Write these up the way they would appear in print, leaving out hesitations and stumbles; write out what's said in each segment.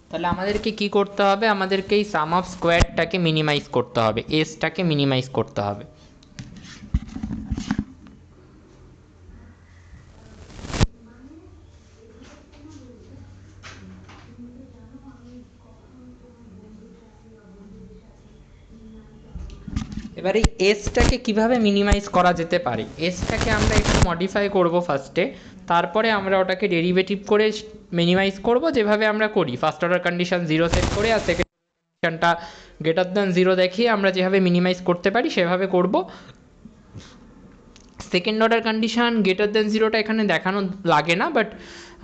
তাহলে আমাদেরকে কি করতে হবে, আমাদেরকে এই সাম অফ স্কোয়ারটাকে মিনিমাইজ করতে হবে, এসটাকে মিনিমাইজ করতে হবে। এবার এই এসটাকে কিভাবে মিনিমাইজ করা যেতে পারে, এসটাকে আমরা একটু মডিফাই করব ফার্স্টে, তারপরে আমরা ওটাকে ডেরিভেটিভ করে মিনিমাইজ করব, যেভাবে আমরা করি ফার্স্ট অর্ডার কন্ডিশন 0 সেট করে আর সেকেন্ড কন্ডিশনটা গ্রেটার দ্যান 0 দেখিয়ে আমরা যেভাবে মিনিমাইজ করতে পারি সেভাবে করব। Second order condition greater than 0টা এখানে দেখানো লাগে না, বাট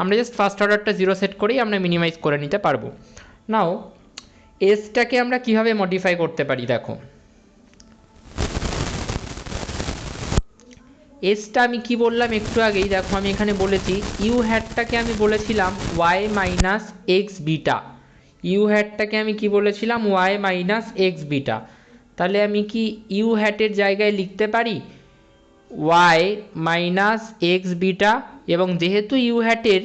আমরা জাস্ট ফার্স্ট অর্ডারটা 0 সেট করেই আমরা মিনিমাইজ করে নিতে পারবো। নাও এসটাকে আমরা কিভাবে মডিফাই করতে পারি, দেখো এসটা আমি কি বললাম একটু আগেই, দেখো আমি এখানে বলেছি ইউ হ্যাটটাকে আমি বলেছিলাম Y minus X beta, U হ্যাটটাকে আমি কি বলেছিলাম ওয়াই মাইনাস এক্স বিটা। তাহলে আমি কি ইউ হ্যাটের জায়গায় লিখতে পারি ওয়াই মাইনাস এক্স বিটা, এবং যেহেতু ইউ হ্যাটের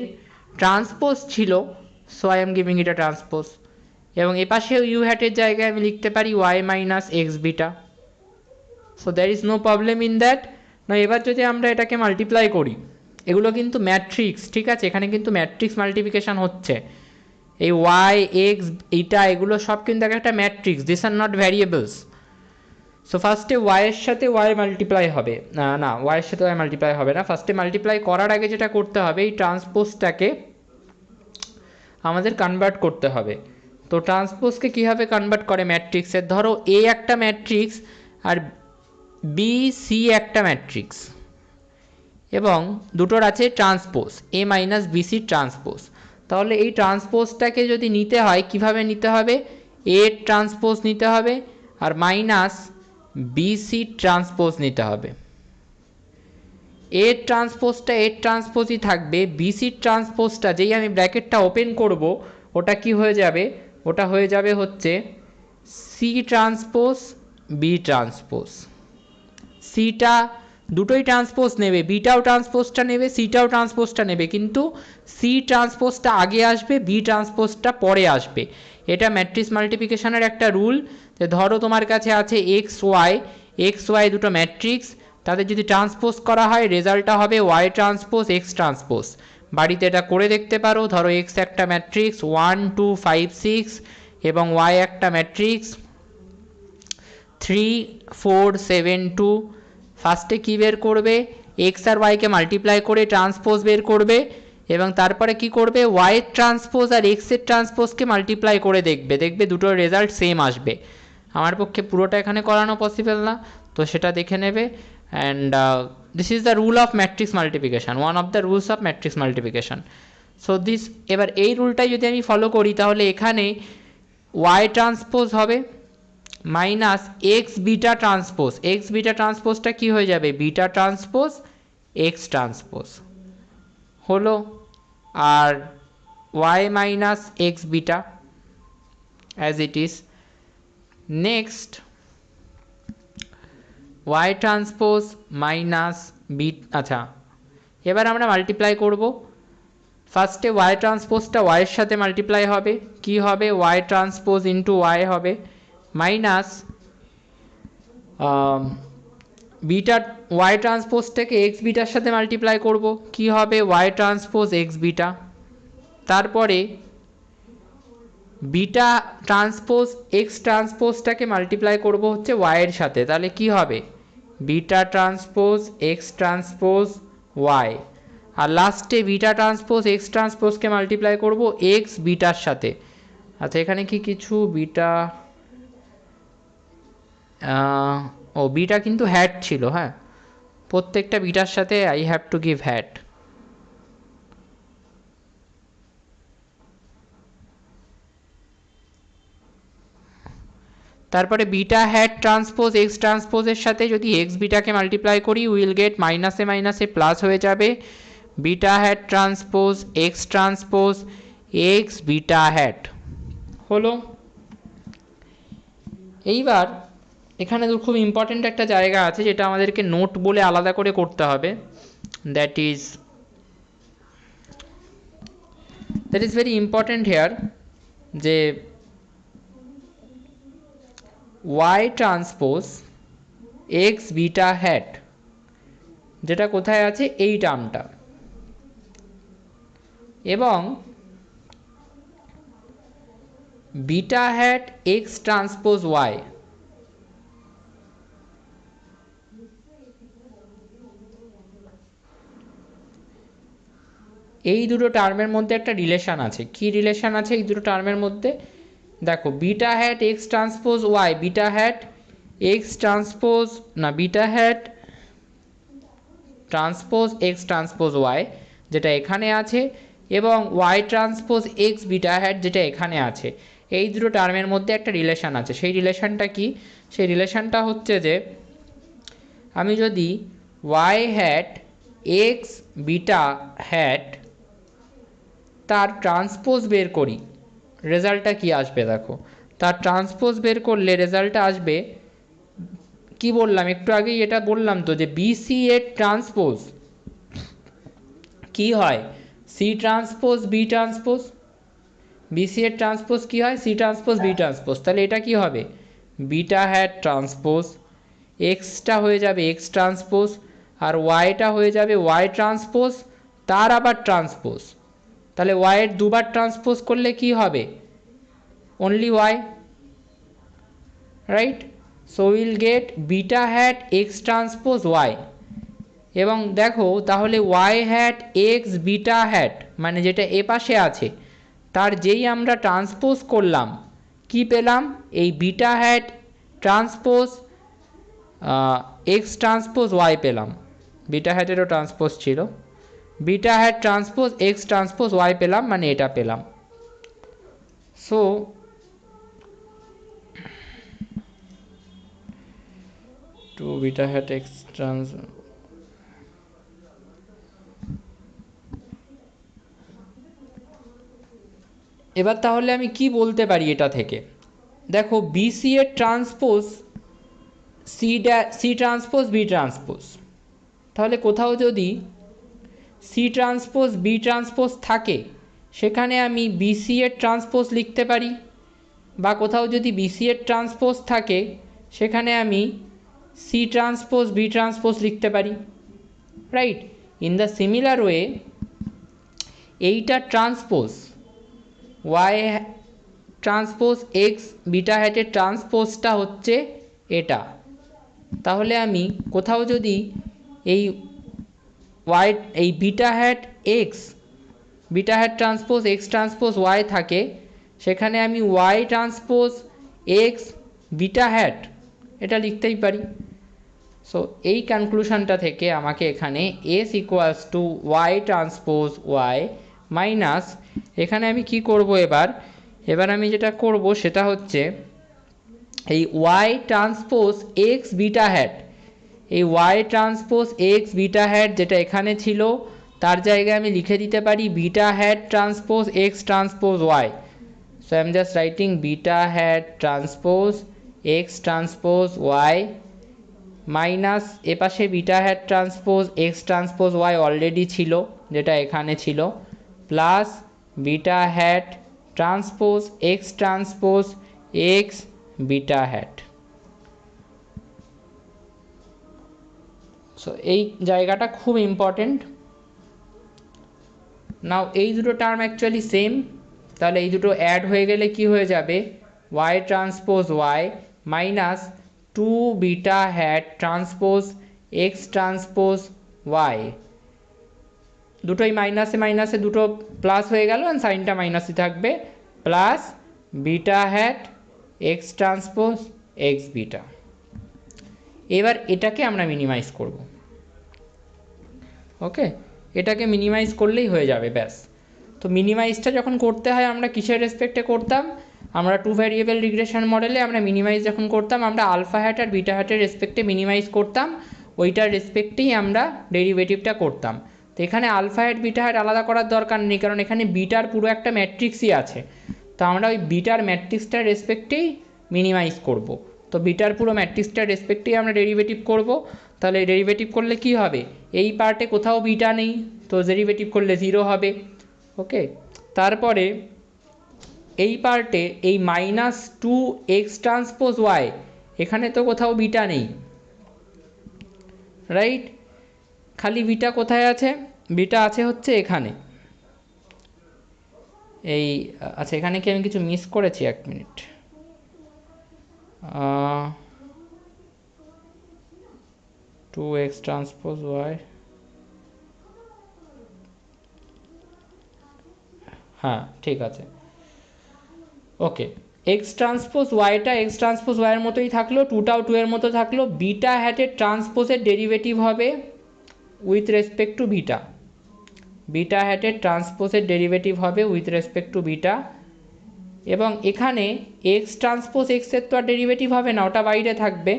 ট্রান্সপোজ ছিল so I am giving it a transpose, এবং এপাশেও ইউ হ্যাটের জায়গায় আমি লিখতে পারি Y minus X beta. So there is no problem in that. না এবার যদি আমরা এটাকে মাল্টিপ্লাই করি, এগুলো কিন্তু ম্যাট্রিক্স, ঠিক আছে, এখানে কিন্তু ম্যাট্রিক্স মাল্টিপ্লিকেশন হচ্ছে, এই ওয়াই এক্স এইটা এগুলো সব কিন্তু একটা matrix, this are not variables. So ফার্স্টে ওয়াইয়ের সাথে ওয়াই মাল্টিপ্লাই হবে না, ওয়াইয়ের সাথে ওয়াই মাল্টিপ্লাই হবে না, ফার্স্টে মাল্টিপ্লাই করার আগে যেটা করতে হবে এই ট্রান্সপোজটাকে আমাদের কনভার্ট করতে হবে। তো ট্রান্সপোজকে কীভাবে কনভার্ট করে ম্যাট্রিক্সের, ধরো এ একটা ম্যাট্রিক্স আর বি সি একটা ম্যাট্রিক্স, এবং দুটোর আছে ট্রান্সপোজ এ মাইনাস বিসি ট্রান্সপোজ। তাহলে এই ট্রান্সপোজটাকে যদি নিতে হয় কিভাবে নিতে হবে, এ ট্রান্সপোজ নিতে হবে আর মাইনাস বিসি ট্রান্সপোজ নিতে হবে। এ ট্রান্সপোজটা এর ট্রান্সপোজই থাকবে, বিসি ট্রান্সপোজটা যেই আমি ব্র্যাকেটটা ওপেন করব ওটা কি হয়ে যাবে, ওটা হয়ে যাবে হচ্ছে সি ট্রান্সপোজ বি ট্রান্সপোজ। সিটা দুটোই ট্রান্সপোজ নেবে, বিটাও ট্রান্সপোজটা নেবে সিটাও ট্রান্সপোজটা নেবে, কিন্তু সি ট্রান্সপোজটা আগে আসবে বি ট্রান্সপোজটা পরে আসবে। এটা ম্যাট্রিক্স মাল্টিপ্লিকেশনের একটা রুল, যে ধরো তোমার কাছে আছে এক্স ওয়াই দুটো ম্যাট্রিক্স, তাদের যদি ট্রান্সপোজ করা হয় রেজাল্টটা হবে ওয়াই ট্রান্সপোজ এক্স ট্রান্সপোজ। বাড়িতে এটা করে দেখতে পারো, ধরো এক্স একটা ম্যাট্রিক্স 1 2 5 6 এবং ওয়াই একটা ম্যাট্রিক্স 3 4 7 2। ফার্স্টে কী বের করবে, এক্স আর ওয়াইকে মাল্টিপ্লাই করে ট্রান্সপোজ বের করবে, এবং তারপরে কি করবে ওয়াইয়ের ট্রান্সপোজ আর এক্সের ট্রান্সপোজকে মাল্টিপ্লাই করে দেখবে, দেখবে দুটোর রেজাল্ট সেম আসবে। আমার পক্ষে পুরোটা এখানে করানো পসিবল না, তো সেটা দেখে নেবে। And this is the rule of matrix multiplication, one of the rules of matrix multiplication. So this, এবার এই রুলটাই যদি আমি ফলো করি তাহলে এখানে ওয়াই ট্রান্সপোজ হবে minus X beta transpose, X beta ট্রান্সপোজটা কী হয়ে যাবে বিটা ট্রান্সপোজ এক্স ট্রান্সপোজ হলো, আর Y minus X beta as it is. Next Y transpose minus B, আচ্ছা এবার আমরা মাল্টিপ্লাই করব। ফার্স্টে ওয়াই ট্রান্সপোজটা ওয়াইয়ের সাথে মাল্টিপ্লাই হবে, কি হবে ওয়াই ট্রান্সপোজ ইন্টু ওয়াই হবে মাইনাস বিটা ওয়াই ট্রান্সপোজটাকে এক্স বিটার সাথে মাল্টিপ্লাই করব, কি হবে ওয়াই ট্রান্সপোজ এক্স বিটা। তারপরে বিটা ট্রান্সপোজ এক্স ট্রান্সপোজটাকে মাল্টিপ্লাই করব হচ্ছে ওয়াইয়ের সাথে, তাহলে কি হবে beta transpose X transpose Y. আর লাস্টে বিটা ট্রান্সপোজ এক্স ট্রান্সপোজকে মাল্টিপ্লাই করব এক্স বিটার সাথে। আচ্ছা এখানে কি কিছু বিটা, ও বিটা কিন্তু হ্যাট ছিল, হ্যাঁ প্রত্যেকটা বিটার সাথে I have to give hat. তারপরে বিটা হ্যাট ট্রান্সপোজ এক্স ট্রান্সপোজের সাথে যদি এক্স বিটাকে মাল্টিপ্লাই করি উইল গেট মাইনাসে মাইনাসে প্লাস হয়ে যাবে, beta hat transpose X transpose X beta hat হলো। এইবার এখানে তো খুব ইম্পর্ট্যান্ট একটা জায়গা আছে যেটা আমাদেরকে নোট বলে আলাদা করে করতে হবে, that is very important here. যে Y transpose X beta hat, যেটা কোথায় আছে এই টার্মটা, এবং beta hat X transpose Y, এই দুটো টার্মের মধ্যে একটা রিলেশন আছে। কি রিলেশন আছে এই দুটো টার্মের মধ্যে? দেখো, beta hat X transpose Y, beta hat X transpose না beta hat transpose X transpose Y যেটা এখানে আছে, এবং Y transpose X beta hat যেটা এখানে আছে, এই দুটো টার্মের মধ্যে একটা রিলেশন আছে। সেই রিলেশনটা কি? সেই রিলেশনটা হচ্ছে যে আমি যদি Y hat X beta hat তার ট্রান্সপোজ বের করি, রেজাল্টটা কি আসবে দেখো। তার ট্রান্সপোজ বের করলে রেজাল্টটা আসবে, কি বললাম একটু আগেই, এটা বললাম তো যে বিসি এর ট্রান্সপোজ কি হয়? C transpose B transpose. BC এর ট্রান্সপোজ কি হয়? C transpose B transpose. তাহলে এটা কি হবে? বিটা হ্যাট ট্রান্সপোজ এক্সটা হয়ে যাবে এক্স ট্রান্সপোজ, আর ওয়াইটা হয়ে যাবে ওয়াই ট্রান্সপোজ তার আবার ট্রান্সপোজ। তাহলে ওয়াইয়ের দুবার ট্রান্সপোজ করলে কি হবে? Only Y, right? So will get beta hat X transpose Y. এবং দেখো তাহলে Y hat X beta hat মানে যেটা এ পাশে আছে তার যেই আমরা ট্রান্সপোজ করলাম কি পেলাম? এই beta hat transpose X transpose Y পেলাম। বিটা হ্যাটেরও ট্রান্সপোজ ছিল, beta hat transpose X transpose Y পেলাম, মানে এটা পেলাম। So two beta hat X trans, এবার তাহলে আমি কি বলতে পারি এটা থেকে? দেখো, বিসি এর transpose C transpose B transpose, তাহলে কোথাও যদি সি ট্রান্সপোজ বি ট্রান্সপোজ থাকে সেখানে আমি বিসি এর ট্রান্সপোজ লিখতে পারি, বা কোথাও যদি বিসি এর ট্রান্সপোজ থাকে সেখানে আমি সি ট্রান্সপোজ বি ট্রান্সপোজ লিখতে পারি, right? In the similar way এইটা transpose Y transpose X beta হ্যাটের ট্রান্সপোজটা হচ্ছে এটা। তাহলে আমি কোথাও যদি এই ওয়াই এই beta hat X beta hat transpose X transpose Y থাকে সেখানে আমি Y transpose X beta hat এটা লিখতেই পারি। সো এই কনক্লুশনটা থেকে আমাকে এখানে S equals to Y transpose Y minus, এখানে আমি কি করব এবার আমি যেটা করব সেটা হচ্ছে এই Y transpose X beta hat, এই Y transpose X beta hat যেটা এখানে ছিল তার জায়গায় আমি লিখে দিতে পারি beta hat transpose X transpose Y. So I am just writing beta hat transpose X transpose Y minus এপাশে beta hat transpose X transpose Y already ছিল যেটা এখানে ছিল, plus beta hat transpose X transpose X beta hat. So এই জায়গাটা খুব important. নাও এই দুটো টার্ম অ্যাকচুয়ালি সেম, তাহলে এই দুটো অ্যাড হয়ে গেলে কি হয়ে যাবে? Y transpose Y minus two beta hat transpose X transpose Y, দুটোই মাইনাসে মাইনাসে দুটো প্লাস হয়ে গেল, সাইনটা মাইনাসই থাকবে, plus beta hat X transpose X beta. এবার এটাকে আমরা মিনিমাইজ করব, ওকে? এটাকে মিনিমাইজ করলেই হয়ে যাবে, ব্যাস। তো মিনিমাইজটা যখন করতে হয় আমরা কিসের রেসপেক্টে করতাম? আমরা টু ভ্যারিয়েবল রিগ্রেশন মডেলে আমরা মিনিমাইজ যখন করতাম আমরা আলফা হ্যাট আর বিটা হ্যাটের রেসপেক্টে মিনিমাইজ করতাম, ওইটার রেসপেক্টেই আমরা ডেরিভেটিভটা করতাম। তো এখানে আলফা হ্যাট বিটা হ্যাট আলাদা করার দরকার নেই, কারণ এখানে বিটার পুরো একটা ম্যাট্রিক্সই আছে। তো আমরা ওই বিটার ম্যাট্রিক্সটার রেসপেক্টেই মিনিমাইজ করব। তো বিটার পুরো ম্যাট্রিক্সটার রেসপেক্টেই আমরা ডেরিভেটিভ করব। তাহলে ডেরিভেটিভ করলে কি হবে? এই পার্টে কোথাও বিটা নেই, তো ডেরিভেটিভ করলে 0 হবে, ওকে? তারপরে এই পার্টে এই -2x ট্রান্সপোজ y এখানে তো কোথাও বিটা নেই, রাইট? খালি বিটা কোথায় আছে? বিটা আছে হচ্ছে এখানে। এই আচ্ছা, এখানে কি আমি কিছু মিস করেছি? এক মিনিট। 2x ট্রান্সপোজ y, হ্যাঁ ঠিক আছে, ওকে। এক্স ট্রান্সপোজ ওয়াইটা এক্স ট্রান্সপোজ ওয়াইয়ের মতোই থাকলো, টুটাও টু এর মতো থাকলো। বিটা হ্যাটের ট্রান্সপোজের ডেরিভেটিভ হবে with respect to beta. Beta হ্যাটের ট্রান্সপোজের ডেরিভেটিভ হবে উইথ রেসপেক্ট টু বিটা। এবং এখানে এক্স ট্রান্সপোজ এক্সের তো আর ডেরিভেটিভ হবে না, ওটা বাইরে থাকবে।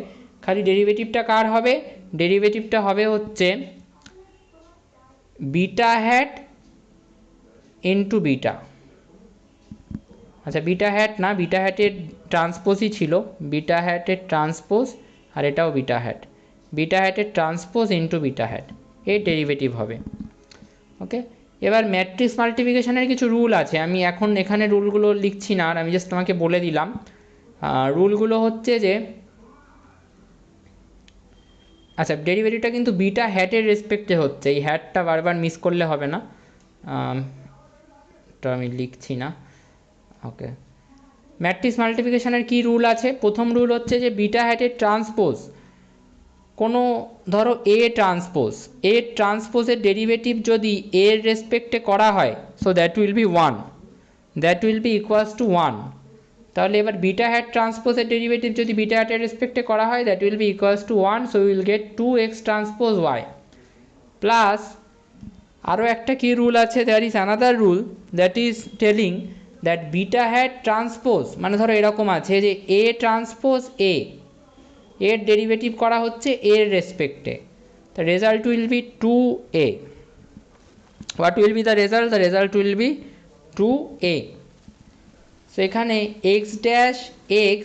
খালি ডেরিভেটিভটা কার হবে? ডেরিভেটিভটা হবে হচ্ছে বিটা হ্যাট ইন্টু বিটা। আচ্ছা, বিটা হ্যাট না, বিটা হ্যাটের ট্রান্সপোজই ছিল, বিটা হ্যাটের ট্রান্সপোজ, আর এটাও বিটা হ্যাট। বিটা হ্যাটের ট্রান্সপোজ ইন্টু বিটা হ্যাট, এর ডেরিভেটিভ হবে। ওকে, এবার ম্যাট্রিক্স মাল্টিপ্লিকেশনের কিছু রুল আছে, আমি এখন এখানে রুলগুলো লিখছি না, আর আমি জাস্ট তোমাকে বলে দিলাম। রুলগুলো হচ্ছে যে, আচ্ছা ডেরিভেটিভটা কিন্তু বিটা হ্যাটের রেসপেক্টে হচ্ছে, এই হ্যাটটা বারবার মিস করলে হবে না, তো আমি লিখছি না। ওকে, ম্যাট্রিক্স মাল্টিপ্লিকেশনের কী রুল আছে? প্রথম রুল হচ্ছে যে বিটা হ্যাটের ট্রান্সপোজ, কোনো ধরো এ ট্রান্সপোজের ডেরিভেটিভ যদি এর রেসপেক্টে করা হয়, so that will be 1, that will be equals to 1। তাহলে এবার বিটা হ্যাট ট্রান্সপোজের ডেরিভেটিভ যদি বিটা হ্যাটের রেসপেক্টে করা হয়, that will be equals to 1, so will get 2x transpose y plus আরও একটা কী রুল আছে, there is another rule that is telling that beta hat transpose, মানে ধরো এরকম আছে যে এ ট্রান্সপোজ এ, এর ডেরিভেটিভ করা হচ্ছে এর রেসপেক্টে, the result will be 2a. What will be the result? The result will be 2a. So এখানে x dash x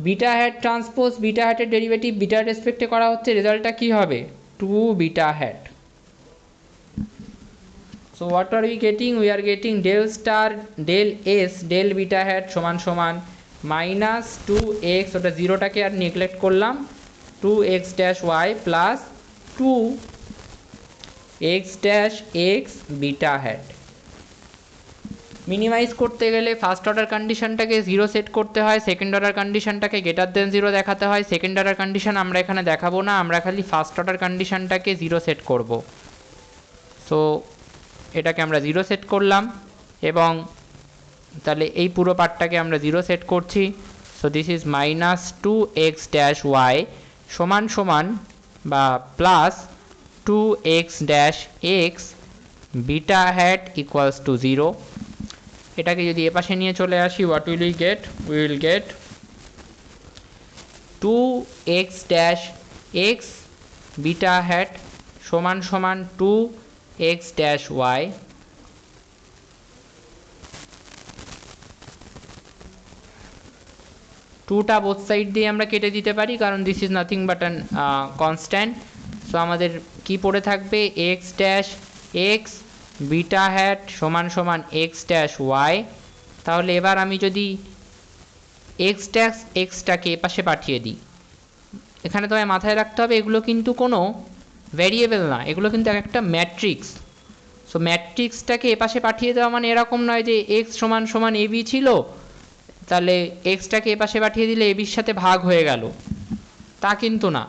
beta hat transpose beta হ্যাটের ডেরিভেটিভ বিটার রেসপেক্টে করা হচ্ছে, রেজাল্টটা কী হবে? 2 beta hat. So what are we getting? We are getting del star del s del beta hat সমান সমান -2x, ওটা জিরোটাকে আর নেগলেক্ট করলাম, 2x dash y plus 2x dash x beta hat. Minimize করতে গেলে ফার্স্ট অর্ডার কন্ডিশনটাকে 0 set করতে হয়, second order কন্ডিশনটাকে গ্রেটার দেন 0 দেখাতে হয়। সেকেন্ড অর্ডার কন্ডিশন আমরা এখানে দেখাবো না, আমরা খালি ফার্স্ট অর্ডার কন্ডিশনটাকে 0 সেট করব। সো এটাকে আমরা 0 সেট করলাম, এবং তাহলে এই পুরো পার্টটাকে আমরা 0 সেট করছি। So this is -2x dash y সমান সমান বা plus 2x dash x beta hat equals to 0। এটাকে যদি এপাশে নিয়ে চলে আসি, what will we get? We will get 2x dash x beta hat সমান সমান 2x ড্যাশ y টুটা বোথ সাইড দিয়ে আমরা কেটে দিতে পারি, কারণ this is nothing but an constant. So আমাদের কি পড়ে থাকবে? X dash X beta hat সমান সমান এক্স ড্যাশ ওয়াই। তাহলে এবার আমি যদি এক্স ড্যাশ এক্সটাকে এপাশে পাঠিয়ে দিই, এখানে তোমায় মাথায় রাখতে হবে এগুলো কিন্তু কোনো ভ্যারিয়েবল না, এগুলো কিন্তু একটা ম্যাট্রিক্স। সো ম্যাট্রিক্সটাকে এপাশে পাঠিয়ে দেওয়া মানে এরকম নয় যে এক্স সমান সমান এবি ছিল, তাহলে এক্সটাকে এপাশে পাঠিয়ে দিলে এবির সাথে ভাগ হয়ে গেল, তা কিন্তু না।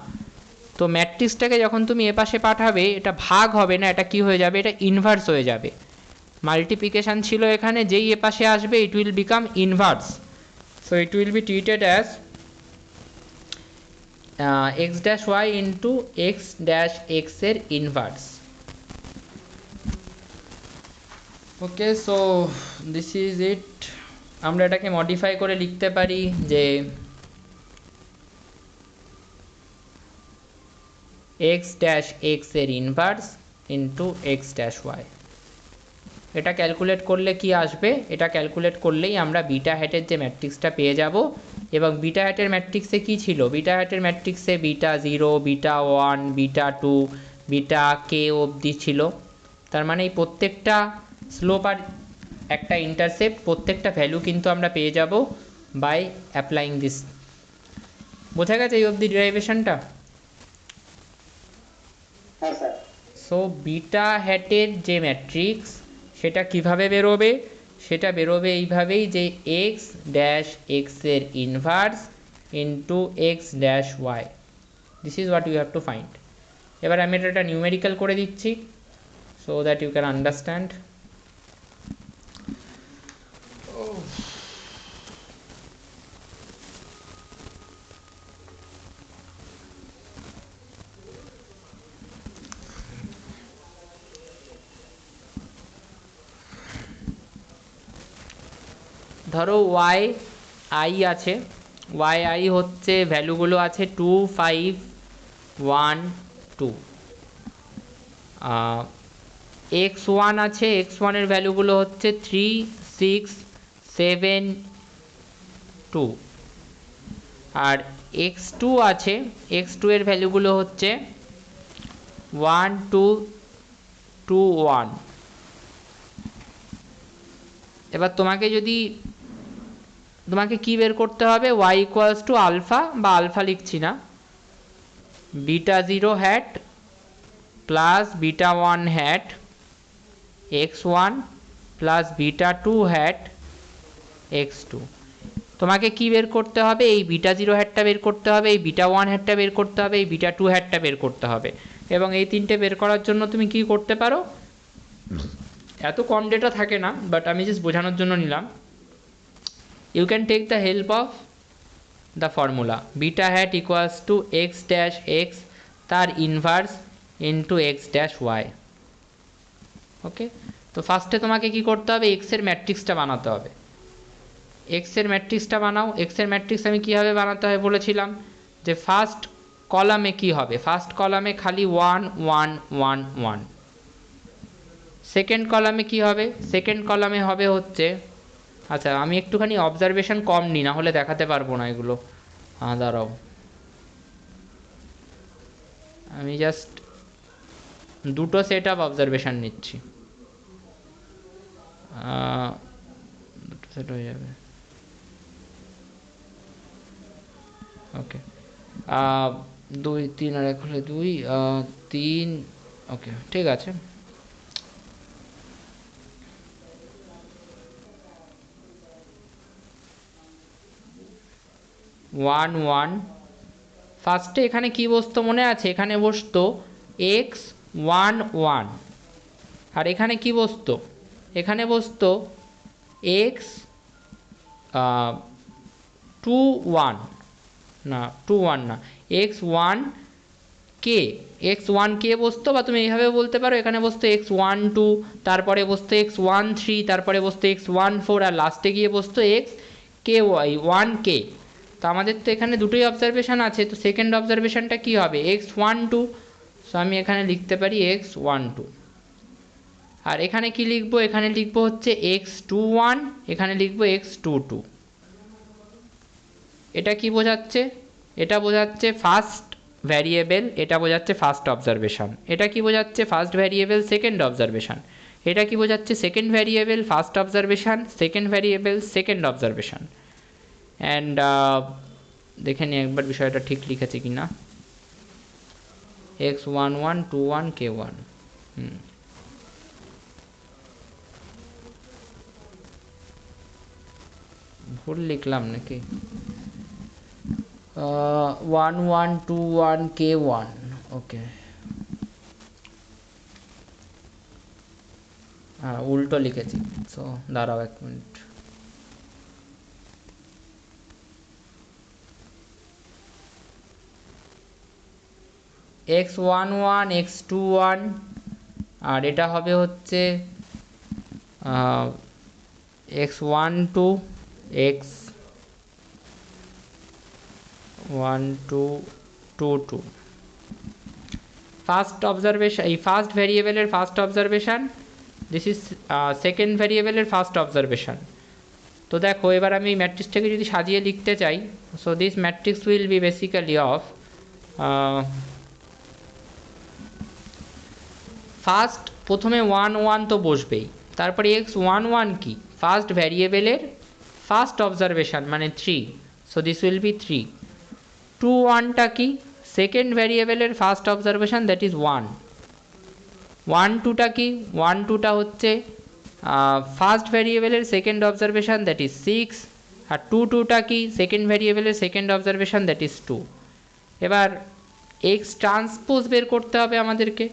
তো ম্যাট্রিক্সটাকে যখন তুমি এপাশে পাঠাবে, এটা ভাগ হবে না, এটা কি হয়ে যাবে? এটা ইনভার্স হয়ে যাবে। মাল্টিপ্লিকেশান ছিল এখানে, যেই এপাশে আসবে it will become inverse. So it will be treated as X dash Y into X dash এক্সের inverse. Okay, so this is it. আমরা এটাকে মডিফাই করে লিখতে পারি যে এক্স ড্যাশ এক্স এর inverse into X dash Y. এটা calculate করলে কি আসবে? এটা ক্যালকুলেট করলেই আমরা বিটা হ্যাটের যে ম্যাট্রিক্সটা পেয়ে যাব। এবং বিটা হ্যাটের ম্যাট্রিক্সে কি ছিল? বিটা হ্যাটের ম্যাট্রিক্সে বিটা 0, বিটা 1, বিটা 2, বিটা কে অবধি ছিল। তার মানে এই প্রত্যেকটা স্লোপ আর একটা ইন্টারসেপ্ট প্রত্যেকটা ভ্যালু কিন্তু আমরা পেয়ে যাব বাই অ্যাপ্লাইং দিস। বোঝা গেছে এই অবধি ডেরিভেশনটা? হ্যাঁ স্যার। সো বিটা হ্যাটের যে ম্যাট্রিক্স সেটা কিভাবে বেরোবে, সেটা বেরোবে এইভাবেই যে এক্স ড্যাশ এক্সের inverse into X dash Y. This is what you have to find. এবার আমি এটা নিউমেরিক্যাল করে দিচ্ছি so that you can understand. ধরো ওয়াই আই আছে, ওয়াই আই হচ্ছে ভ্যালুগুলো আছে 2 5 1 2। এক্স ওয়ান আছে, এক্স ওয়ানের ভ্যালুগুলো হচ্ছে 3 6 7 2। আর এক্স টু আছে, এক্স টু এর ভ্যালুগুলো হচ্ছে 1 2 2 1। এবার তোমাকে কি বের করতে হবে, ওয়াই ইকুয়ালস টু আলফা, বা আলফা লিখছি না, beta zero hat plus beta one hat X one plus beta two hat X two. তোমাকে কি বের করতে হবে, এই বিটা জিরো হ্যাটটা বের করতে হবে, এই বিটা ওয়ান হ্যাটটা বের করতে হবে, এই বিটা টু হ্যাটটা বের করতে হবে। এবং এই তিনটে বের করার জন্য তুমি কি করতে পারো, এত কম ডেটা থাকে না বাট আমি জাস্ট বোঝানোর জন্য নিলাম, you can take the help of the formula beta hat equals to X dash X তার inverse into X dash Y. Okay, তো ফার্স্টে তোমাকে কি করতে হবে, এক্সের ম্যাট্রিক্সটা বানাতে হবে। এক্সের ম্যাট্রিক্সটা বানাও। এক্সের ম্যাট্রিক্স আমি কীভাবে বানাতে হয় বলেছিলাম, যে ফার্স্ট কলামে কি হবে, ফার্স্ট কলামে খালি 1 1 1 1। সেকেন্ড কলামে কি হবে, সেকেন্ড কলামে হবে হচ্ছে, আচ্ছা আমি একটুখানি অবজারভেশন কম নিই, না হলে দেখাতে পারবো না এগুলো। দাঁড়াও, আমি জাস্ট দুটো সেট আপ অবজারভেশন নিচ্ছি, দুটো সেট হয়ে যাবে। ওকে, 2 3 আর এক হলে 2 3। ওকে ঠিক আছে। ওয়ান ওয়ান, ফার্স্টে এখানে কি বসতো মনে আছে, এখানে বসতো এক্স ওয়ান ওয়ান। আর এখানে কি বসতো, এখানে বসতো এক্স টু ওয়ান, না টু ওয়ান না, এক্স ওয়ান কে, এক্স ওয়ান কে বসতো, বা তুমি এইভাবে বলতে পারো এখানে বসতো এক্স ওয়ান টু, তারপরে বসতো এক্স ওয়ান থ্রি, তারপরে বসতো এক্স ওয়ান ফোর, আর লাস্টে গিয়ে বসতো এক্স কে ওয়াই ওয়ান কে। তো আমাদের তো এখানে দুটোই অবজারভেশন আছে, তো সেকেন্ড অবজারভেশনটা কী হবে, এক্স ওয়ান টু। সো আমি এখানে লিখতে পারি এক্স ওয়ান টু। আর এখানে কি লিখবো, এখানে লিখবো হচ্ছে এক্স টু ওয়ান, এখানে লিখবো এক্স টু টু। এটা কি বোঝাচ্ছে, এটা বোঝাচ্ছে ফার্স্ট ভ্যারিয়েবল, এটা বোঝাচ্ছে ফার্স্ট অবজারভেশন। এটা কি বোঝাচ্ছে, ফার্স্ট ভ্যারিয়েবল সেকেন্ড অবজারভেশন। এটা কি বোঝাচ্ছে, second variable first observation, second variable second observation. And দেখে নিই একবার বিষয়টা ঠিক লিখেছি কি না, X one one two one K one. ভুল লিখলাম নাকি, one one two one K one. Okay, হ্যাঁ উল্টো লিখেছি। সো দাঁড়াও এক মিনিট, X one one X two one, আর এটা হবে হচ্ছে X one two X one two two two. First observation, এই ফার্স্ট ভ্যারিয়েবলের first observation, this is second ভ্যারিয়েবলের ফার্স্ট অবজারভেশন। তো দেখো এবার আমি এই ম্যাট্রিক্সটাকে যদি সাজিয়ে লিখতে চাই, so this matrix will be basically of first, প্রথমে ওয়ান ওয়ান তো বসবেই, তারপরে x11 কি, ফার্স্ট ভ্যারিয়েবলের ফার্স্ট অবজারভেশন মানে 3, সো দিস উইল বি 3। 21টা কি, সেকেন্ড ভ্যারিয়েবলের ফার্স্ট অবজারভেশন, দ্যাট ইজ 1। 12টা কি, 12টা হচ্ছে ফার্স্ট ভ্যারিয়েবলের সেকেন্ড অবজারভেশন, দ্যাট ইজ 6। আর 22টা কি, সেকেন্ড ভ্যারিয়েবলের সেকেন্ড অবজারভেশন, দ্যাট ইজ 2। এবার এক্স ট্রান্সপোজ বের করতে হবে আমাদেরকে,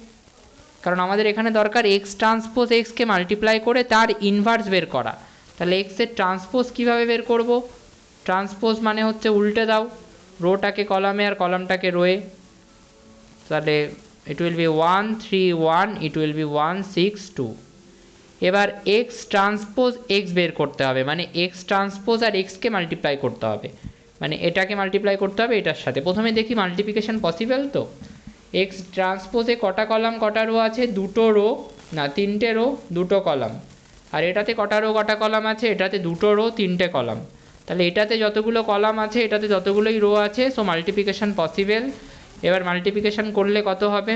কারণ আমাদের এখানে দরকার এক্স ট্রান্সপোজ এক্সকে মাল্টিপ্লাই করে তার ইনভার্স বের করা। তাহলে এক্সের ট্রান্সপোজ কীভাবে বের করব, ট্রান্সপোজ মানে হচ্ছে উল্টে দাও, রোটাকে কলামে আর কলামটাকে রোয়ে। তাহলে ইট will be 1 3 1, it will be 1 6 2। এবার এক্স ট্রান্সপোজ এক্স বের করতে হবে, মানে এক্স ট্রান্সপোজ আর এক্সকে মাল্টিপ্লাই করতে হবে, মানে এটাকে মাল্টিপ্লাই করতে হবে এটার সাথে। প্রথমে দেখি মাল্টিপ্লিকেশন পসিবল তো। এক্স ট্রান্সপোজে কটা কলাম কটা রো আছে, দুটো রো, না তিনটে রো দুটো কলাম। আর এটাতে কটা রো কটা কলাম আছে, এটাতে দুটো রো তিনটে কলাম। তাহলে এটাতে যতগুলো কলাম আছে এটাতে ততগুলোই রো আছে, সো মাল্টিপ্লিকেশন পসিবল। এবার মাল্টিপ্লিকেশন করলে কত হবে,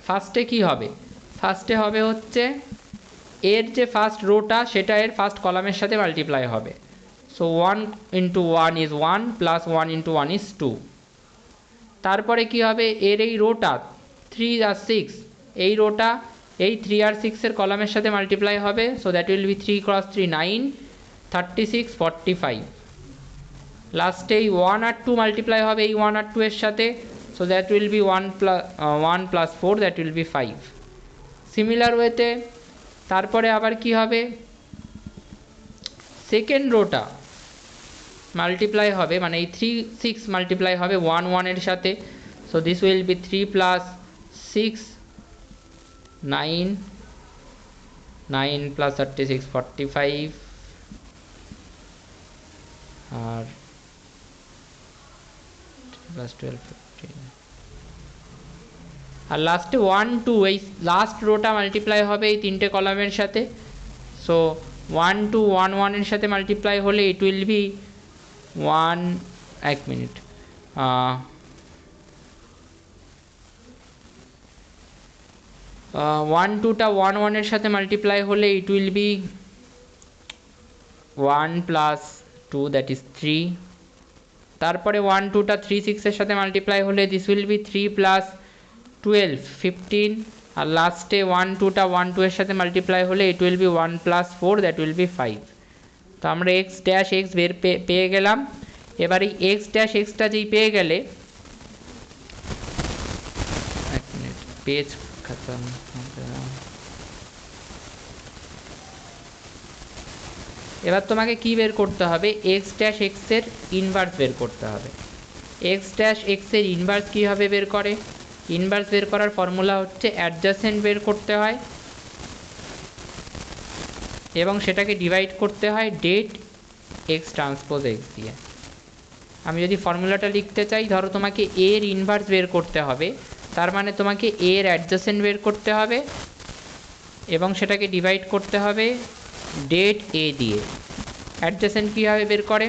ফার্স্টে কি হবে, ফার্স্টে হবে হচ্ছে এর যে ফার্স্ট রোটা সেটা এর ফার্স্ট কলামের সাথে মাল্টিপ্লাই হবে। So 1 into 1 is 1 plus 1 into 1 is 2। তারপরে কি হবে, এর এই রোটা 3 আর 6, এই রোটা এই 3 আর 6 এর কলামের সাথে মাল্টিপ্লাই হবে, so that will be 3 cross 3 9 36 45। লাস্টে এই 1 আর 2 মাল্টিপ্লাই হবে এই 1 আর 2 এর সাথে, so that will be 1 plus 4, that will B 5। Similar ওয়েতে তারপরে আবার কি হবে, সেকেন্ড রোটা মাল্টিপ্লাই হবে, মানে এই 3 6 মাল্টিপ্লাই হবে 1 1 এর সাথে, so this will be 3 plus 6 9 9 plus 36 45 আর প্লাস 12 15। আর লাস্টে 1 2 এই লাস্ট রোটা মাল্টিপ্লাই হবে এই তিনটে কলামের সাথে, সো 1 2 1 1 এর সাথে মাল্টিপ্লাই হলে ইট উইল বি 1, এক মিনিট, 1 2টা 1 1 এর সাথে মাল্টিপ্লাই হলে ইট will be 1 plus 2, that is 3। তারপরে 1 2টা 3 6 এর সাথে মাল্টিপ্লাই হলে দিস উইল বি 3 প্লাস 12 15। আর লাস্টে 1 2টা 1 2 এর সাথে মাল্টিপ্লাই হলে ইট will be 1 plus 4, that will B 5। তো আমরা এক্স ড্যাশ এক্স বের পেয়ে গেলাম। এবার এই এক্স ড্যাশ এক্সটা যেই পেয়ে গেলে, এক মিনিট পেজ খতম, এবার তোমাকে কি বের করতে হবে, এক্স ড্যাশ এক্সের ইনভার্স বের করতে হবে। এক্স ড্যাশ এক্সের ইনভার্স কীভাবে বের করে, ইনভার্স বের করার ফর্মুলা হচ্ছে অ্যাডজাসেন্ট বের করতে হয় এবং সেটাকে ডিভাইড করতে হয় ডেট এক্স ট্রান্সপোজ এক্স দিয়ে। আমি যদি ফর্মুলাটা লিখতে চাই, ধরো তোমাকে এর ইনভার্স বের করতে হবে, তার মানে তোমাকে এর অ্যাডজাসেন্ট বের করতে হবে এবং সেটাকে ডিভাইড করতে হবে ডেট এ দিয়ে। অ্যাডজাসেন্ট কীভাবে বের করে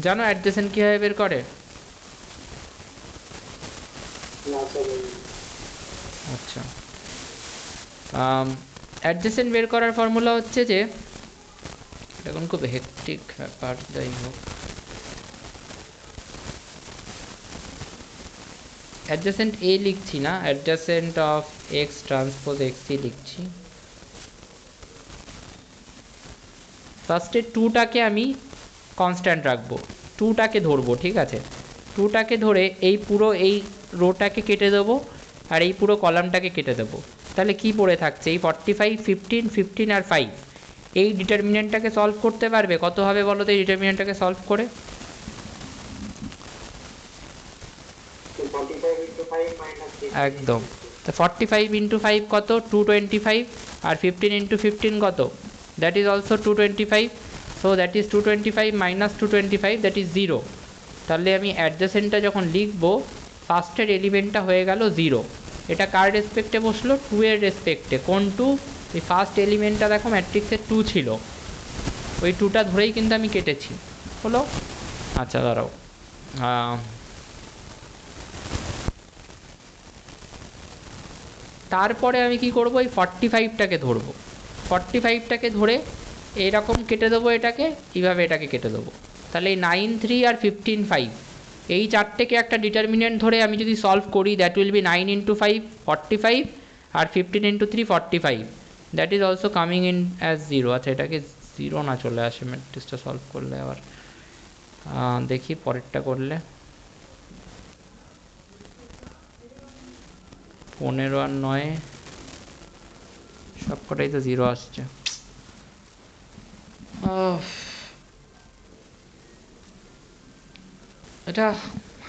জানো, অ্যাডজাসেন্ট কীভাবে বের করে? আচ্ছা, অ্যাডজাসেন্ট বের করার ফর্মুলা হচ্ছে যে, এখন খুব হেক্টিক ব্যাপার, যাই হোক, অ্যাডজাসেন্ট এ লিখছি না, অ্যাডজাসেন্ট অফ এক্স ট্রান্সপোজ এক্সই লিখছি। ফার্স্টে 2টাকে আমি কনস্ট্যান্ট রাখবো, 2টাকে ধরবো, ঠিক আছে, 2টাকে ধরে এই পুরো এই রোটাকে কেটে দেবো আর এই পুরো কলামটাকে কেটে দেবো। তাহলে কি পড়ে থাকছে, এই 45 15 15 আর 5। এই ডিটারমিনেন্টটাকে সলভ করতে পারবে, কত হবে বলো তো এই ডিটারমিনেন্টটাকে সলভ করে? একদম, তো 45 ইন্টু 5 কত, 225, আর 15 ইন্টু 15 কত, that is also 225। So that is 225 minus 225, that is 0। তাহলে আমি অ্যাডজাসেন্টটা যখন লিখবো, ফার্স্টের এলিমেন্টটা হয়ে গেল 0। এটা কার রেসপেক্টে বসলো, 2 এর রেসপেক্টে। কোন 2? এই ফার্স্ট এলিমেন্টটা দেখো ম্যাট্রিক্সের 2 ছিল, ওই 2টা ধরেই কিন্তু আমি কেটেছি, হলো। আচ্ছা দাঁড়াও, তারপরে আমি কি করব, এই 45টাকে ধরবো, 45টাকে ধরে এইরকম কেটে দেবো, এটাকে এইভাবে এটাকে কেটে দেবো। তাহলে এই 9 3 আর 15 5 এই চারটেকে একটা ডিটারমিনেন্ট ধরে আমি যদি সলভ করি, দ্যাট উইল বি 9 ইন্টু 5 45 আর 15 into 3 45, that is also coming in as 0। আচ্ছা, এটাকে 0 না চলে আসে ম্যাট্রিক্সটা সলভ করলে। আবার দেখি পরেরটা করলে, 15 আর 9 সবকটাই তো 0 আসছে। এটা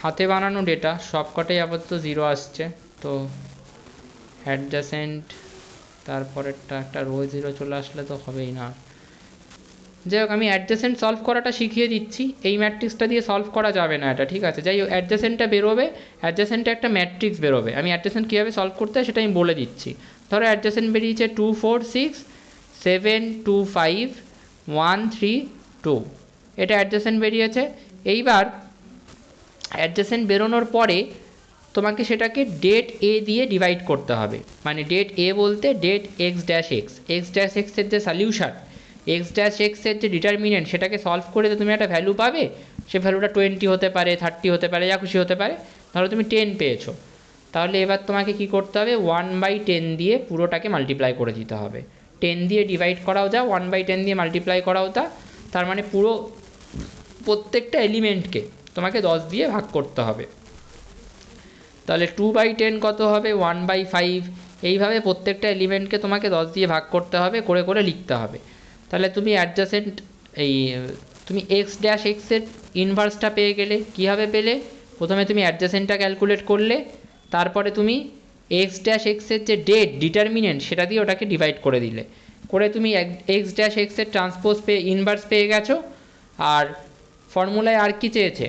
হাতে বানানো ডেটা, সবকটাই আপাতত 0 আসছে। তো অ্যাডজাসেন্ট তারপরেরটা একটা রো 0 চলে আসলে তো হবেই না। যাই হোক, আমি অ্যাডজাসেন্ট সলভ করাটা শিখিয়ে দিচ্ছি, এই ম্যাট্রিক্সটা দিয়ে সলভ করা যাবে না এটা, ঠিক আছে? যাই হোক, অ্যাডজাসেন্টটা বেরোবে, অ্যাডজাসেন্টে একটা ম্যাট্রিক্স বেরোবে, আমি অ্যাডজাসেন্ট কীভাবে সলভ করতে হয় সেটা আমি বলে দিচ্ছি। ধরো অ্যাডজাসেন্ট বেরিয়েছে 2 4 6 7 2 5 1 3 2, এটা অ্যাডজাসেন্ট বেরিয়েছে। এইবার অ্যাডজাসেন্ট বেরোনোর পরে তোমাকে সেটাকে ডেট এ দিয়ে ডিভাইড করতে হবে, মানে ডেট এ বলতে ডেট X dash X, X dash এক্সের যে সলিউশন, এক্স ড্যাশ এক্সের যে ডিটারমিনেন্ট, সেটাকে সলভ করে তো তুমি একটা ভ্যালু পাবে। সে ভ্যালুটা 20 হতে পারে, 30 হতে পারে, যা খুশি হতে পারে। ধরো তুমি 10 পেয়েছো, তাহলে এবার তোমাকে কি করতে হবে, 1/10 দিয়ে পুরোটাকে মাল্টিপ্লাই করে দিতে হবে। 10 দিয়ে ডিভাইড করাও যা, 1/10 দিয়ে মাল্টিপ্লাই করাও তা, তার মানে পুরো প্রত্যেকটা এলিমেন্টকে তোমাকে 10 দিয়ে ভাগ করতে হবে। তাহলে 2/10 কত হবে, 1/5। এইভাবে প্রত্যেকটা এলিমেন্টকে তোমাকে 10 দিয়ে ভাগ করতে হবে, করে করে লিখতে হবে। তাহলে তুমি অ্যাডজাসেন্ট এই তুমি এক্স ড্যাশ এক্সের ইনভার্সটা পেয়ে গেলে। কীভাবে পেলে, প্রথমে তুমি অ্যাডজাসেন্টটা ক্যালকুলেট করলে, তারপরে তুমি এক্স ড্যাশ এক্সের যে ডেট ডিটারমিনেন্ট সেটা দিয়ে ওটাকে ডিভাইড করে দিলে, করে তুমি এক্স ড্যাশ এক্সের ট্রান্সপোজ পেয়ে ইনভার্স পেয়ে গেছো। আর ফর্মুলায় আর কি চেয়েছে,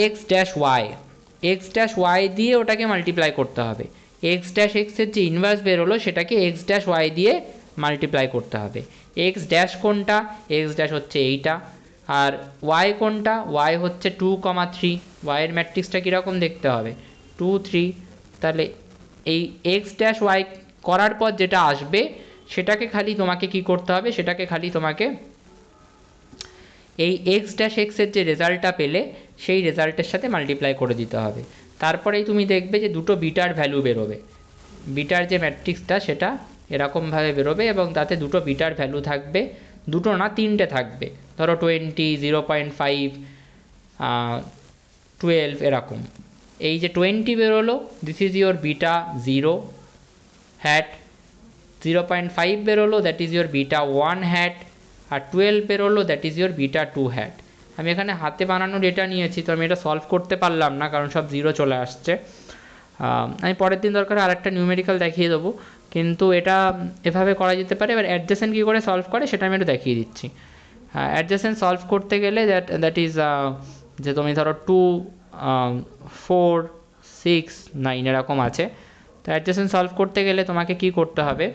X dash Y, X dash Y দিয়ে ওটাকে মাল্টিপ্লাই করতে হবে। এক্স ড্যাশ এক্সের যে ইনভার্স বেরোলো সেটাকে এক্স ড্যাশ ওয়াই দিয়ে মাল্টিপ্লাই করতে হবে। এক্স ড্যাশ কোনটা, এক্স ড্যাশ হচ্ছে এইটা, আর ওয়াই কোনটা, ওয়াই হচ্ছে 2,3। ওয়াইয়ের ম্যাট্রিক্সটা কীরকম দেখতে হবে, 2 3। তাহলে এই এক্স ড্যাশ ওয়াই করার পর যেটা আসবে সেটাকে খালি তোমাকে কি করতে হবে, সেটাকে খালি তোমাকে এই এক্স ড্যাশ এক্সের যে রেজাল্টটা পেলে সেই রেজাল্টের সাথে মাল্টিপ্লাই করে দিতে হবে। তারপরেই তুমি দেখবে যে দুটো বিটার ভ্যালু বেরোবে, বিটার যে ম্যাট্রিক্সটা সেটা এরকমভাবে বেরোবে, এবং তাতে দুটো বিটার ভ্যালু থাকবে, দুটো না 3টে থাকবে। ধরো 20 0.5 12 এরকম। এই যে 20 বেরোলো, this is your beta 0 hat. 0.5 বেরোলো, that is your beta 1 hat. আর 12 বেরোলো, that is your beta 2 hat. আমি এখানে হাতে বানানো ডেটা নিয়েছি, তো আমি এটা সলভ করতে পারলাম না কারণ সব 0 চলে আসছে। আমি পরের দিন দরকার আর একটা নিউমেরিক্যাল দেখিয়ে দেবো, কিন্তু এটা এভাবে করা যেতে পারে। এবার অ্যাডজাসেন্ট কী করে সলভ করে সেটা আমি একটু দেখিয়ে দিচ্ছি। অ্যাডজাসেন্ট সলভ করতে গেলে দ্যাট ইজ যে তুমি ধরো 2 4 6 9 এরকম আছে। তো অ্যাডজাসেন্ট সলভ করতে গেলে তোমাকে কি করতে হবে,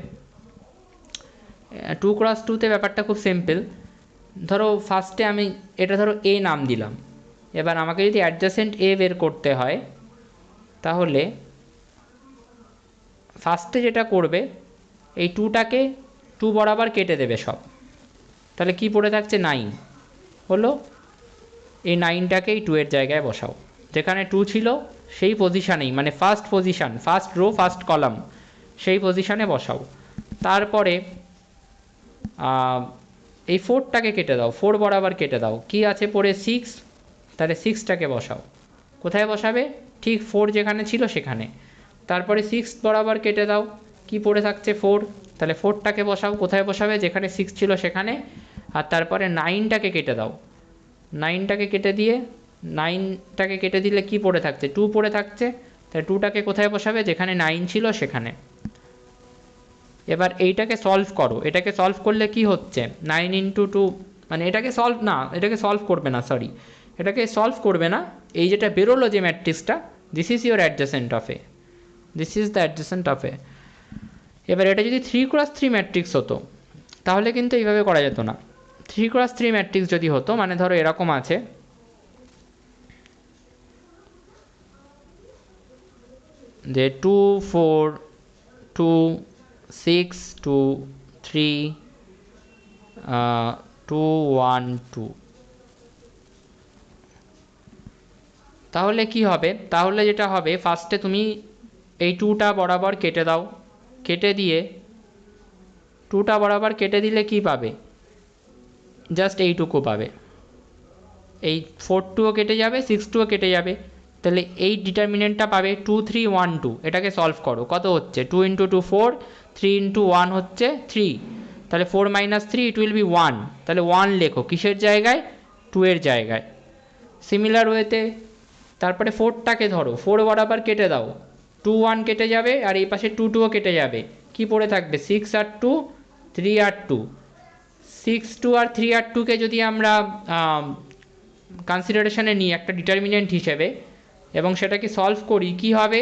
2x2তে ব্যাপারটা খুব সিম্পল। ধরো ফার্স্টে আমি এটা ধরো এ নাম দিলাম। এবার আমাকে যদি অ্যাডজাসেন্ট এ বের করতে হয়, তাহলে ফার্স্টে যেটা করবে, এই 2টাকে 2 বরাবর কেটে দেবে সব। তাহলে কি পড়ে থাকছে, 9 হলো। এই 9টাকে এই 2 এর জায়গায় বসাও, যেখানে 2 ছিল সেই পজিশানেই, মানে first position, first row first column, সেই পজিশানে বসাও। তারপরে এই 4টাকে কেটে দাও, 4 বরাবর কেটে দাও। কি আছে পড়ে, 6। তাহলে 6টাকে বসাও, কোথায় বসাবে, ঠিক 4 যেখানে ছিল সেখানে। তারপরে 6 বরাবর কেটে দাও, কি পড়ে থাকছে, 4। তাহলে 4টাকে বসাও, কোথায় বসাবে, যেখানে 6 ছিল সেখানে। আর তারপরে 9টাকে কেটে দাও, 9টাকে কেটে দিয়ে 9টাকে কেটে দিলে কি পড়ে থাকছে, 2 পড়ে থাকছে। তাহলে 2টাকে কোথায় বসাবে, যেখানে 9 ছিল সেখানে। এবার এইটাকে সলভ করো, এটাকে সলভ করলে কি হচ্ছে, 9 ইন্টু 2, মানে এটাকে সলভ না, এটাকে সলভ করবে না, সরি, এটাকে সলভ করবে না। এই যেটা বেরোলো যে ম্যাট্রিক্সটা, this is your adjacent of A, this is the adjacent of A. এবার এটা যদি 3x3 ম্যাট্রিক্স হতো তাহলে কিন্তু এইভাবে করা যেত না। 3x3 ম্যাট্রিক্স যদি হতো, মানে ধরো এরকম আছে, যে 2 4 2 6 2 3 2 1 2। তাহলে কি হবে, তাহলে যেটা হবে ফার্স্টে তুমি এই 2টা বরাবর কেটে দাও, কেটে দিয়ে 2টা বরাবর কেটে দিলে কি পাবে, জাস্ট এইটুকু পাবে। এই 4 2ও কেটে যাবে, 6 2ও কেটে যাবে, তাহলে এই ডিটারমিনেন্টটা পাবে 2 3 1 2। এটাকে সলভ করো, কত হচ্ছে 2 × 2 4, 3 × 1 হচ্ছে 3, তাহলে 4 - 3 ইট উইল বি 1, তাহলে 1 লেখো কিসের জায়গায়, 2 এর জায়গায়। সিমিলার ওয়েতে তারপরে 4টাকে ধরো, 4 বরাবর কেটে দাও, 2 1 কেটে যাবে আর এই পাশে 2 2ও কেটে যাবে, কি পড়ে থাকবে 6 আর 2 3 আর 2। 6 2 আর 3 আর 2কে যদি আমরা কনসিডারেশনে নিই একটা ডিটারমিনেন্ট হিসেবে এবং সেটাকে সলভ করি, কি হবে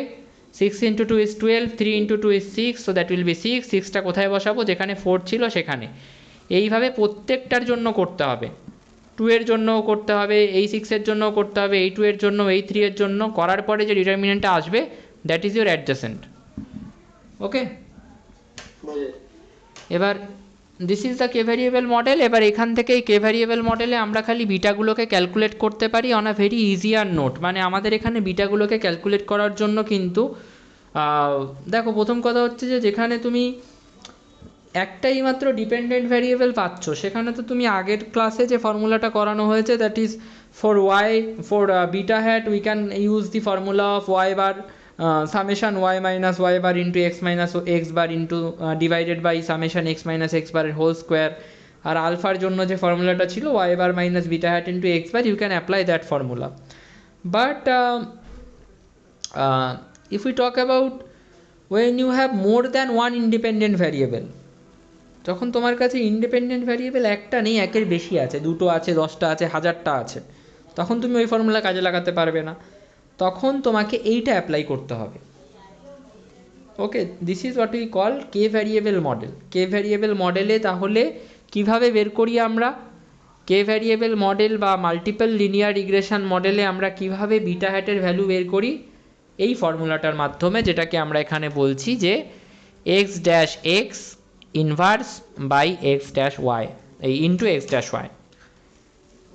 6 × 2 is 12, 3 × 2 is 6, so that will be 6। 6টা কোথায় বসাবো, যেখানে 4 ছিল সেখানে। এইভাবে প্রত্যেকটার জন্য করতে হবে, 2 এর জন্যও করতে হবে, এই 6 এর জন্যও করতে হবে, এই 2 এর জন্য, এই 3 এর জন্য, করার পরে যে ডিটারমিনেন্টটা আসবে দ্যাট ইজ ইউর অ্যাডজাসেন্ট। ওকে, এবার this is the K variable model. এবার এখান থেকে এই কে ভ্যারিয়েবল মডেলে আমরা খালি বিটাগুলোকে ক্যালকুলেট করতে পারি on a very easier note. মানে আমাদের এখানে বিটাগুলোকে ক্যালকুলেট করার জন্য কিন্তু দেখো প্রথম কথা হচ্ছে যে যেখানে তুমি একটাই মাত্র ডিপেন্ডেন্ট ভ্যারিয়েবল পাচ্ছ, সেখানে তো তুমি আগের ক্লাসে যে ফর্মুলাটা করানো হয়েছে that is for Y, for beta hat we can use the formula of Y bar summation Y minus Y bar into X minus X bar into divided by summation X minus X বারের whole square. আর আলফার জন্য যে ফর্মুলাটা ছিল Y bar minus beta hat into X bar, you can apply that formula. But if we talk about when you have more than one independent variable, যখন তোমার কাছে ইন্ডিপেন্ডেন্ট ভ্যারিয়েবল একটা নেই, একের বেশি আছে, দুটো আছে, 10টা আছে, 1000টা আছে, তখন তুমি ওই ফর্মুলা কাজে লাগাতে পারবে না, তখন তোমাকে এইটা অ্যাপ্লাই করতে হবে। Okay, this is what we call K variable model. K variable মডেলে তাহলে কিভাবে বের করি আমরা, কে ভ্যারিয়েবল মডেল বা মাল্টিপল লিনিয়ার রিগ্রেশন মডেলে আমরা কিভাবে বিটা হ্যাটের ভ্যালু বের করি, এই ফর্মুলাটার মাধ্যমে, যেটাকে আমরা এখানে বলছি যে X dash X inverse by X dash Y, এই ইন্টু এক্স ড্যাশ ওয়াই,